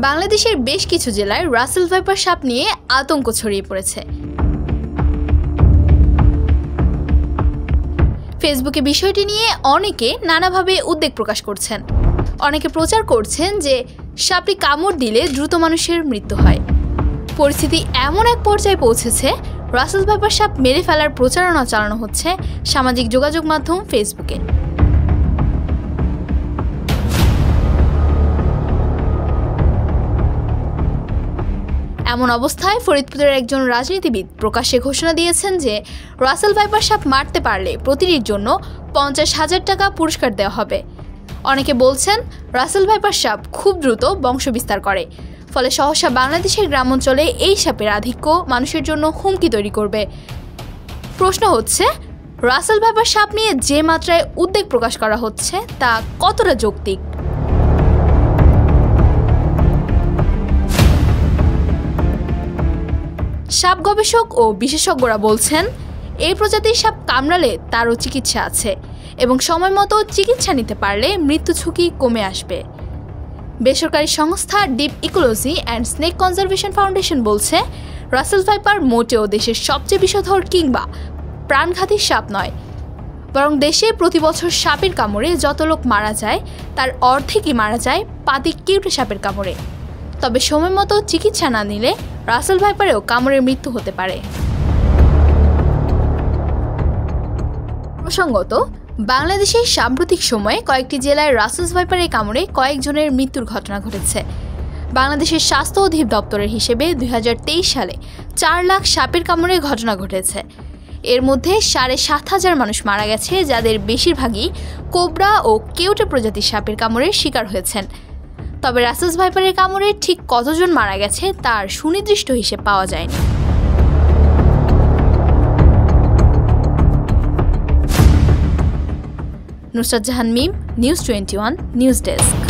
বাংলাদেশের বেশ কিছু জেলায় রাসেল ভাইপার সাপ নিয়ে আতঙ্ক ছড়িয়ে পড়েছে। ফেসবুকে বিষয়টি নিয়ে অনেকে নানাভাবে উদ্বেগ প্রকাশ করছেন। অনেকে প্রচার করছেন যে সাপটি কামড় দিলে দ্রুত মানুষের মৃত্যু হয়। পরিস্থিতি এমন এক পর্যায়ে পৌঁছেছে, রাসেল ভাইপার সাপ মেরে ফেলার প্রচারণা চালানো হচ্ছে সামাজিক যোগাযোগ মাধ্যম ফেসবুকে। এমন অবস্থায় ফরিদপুরের একজন রাজনীতিবিদ প্রকাশ্যে ঘোষণা দিয়েছেন যে রাসেল ভাইপার সাপ মারতে পারলে প্রতিটির জন্য 50,000 টাকা পুরস্কার দেওয়া হবে। অনেকে বলছেন রাসেল ভাইপার সাপ খুব দ্রুত বংশবিস্তার করে, ফলে সহসা বাংলাদেশের গ্রামাঞ্চলে এই সাপের আধিক্য মানুষের জন্য হুমকি তৈরি করবে। প্রশ্ন হচ্ছে, রাসেল ভাইপার সাপ নিয়ে যে মাত্রায় উদ্বেগ প্রকাশ করা হচ্ছে তা কতটা যৌক্তিক? সাপ গবেষক ও বিশেষজ্ঞরা বলছেন, এই প্রজাতির সাপ কামড়ালে তারও চিকিৎসা আছে এবং সময় মতো চিকিৎসা নিতে পারলে মৃত্যু ঝুঁকি কমে আসবে। বেসরকারি সংস্থা deep ecology and snake conservation foundation বলছে, রাসেল ভাইপার মোটেও দেশের সবচেয়ে বিষধর কিংবা প্রাণঘাতী সাপ নয়, বরং দেশে প্রতি বছর সাপের কামড়ে যত লোক মারা যায় তার অর্ধেকই মারা যায় পাতি কিউটে সাপের কামড়ে। তবে সময় মতো চিকিৎসা না নিলে রাসেল ভাইপারেও কামড়ের মৃত্যু হতে পারে। প্রসঙ্গত, বাংলাদেশের সাম্প্রতিক সময়ে কয়েকটি জেলায় রাসেল ভাইপারের কামড়ে কয়েকজনের মৃত্যুর ঘটনা ঘটেছে। বাংলাদেশের স্বাস্থ্য অধিদপ্তরের হিসেবে 2023 সালে 4 লাখ সাপের কামড়ের ঘটনা ঘটেছে। এর মধ্যে 7,500 মানুষ মারা গেছে, যাদের বেশিরভাগই কোবরা ও কেউটে প্রজাতির সাপের কামড়ের শিকার হয়েছেন। তবে রাসেল ভাইপারের কামড়ে ঠিক কতজন মারা গেছে তার সুনির্দিষ্ট হিসেব পাওয়া যায়নি। নুসরাত জাহান মিম, নিউজ 21 নিউজ ডেস্ক।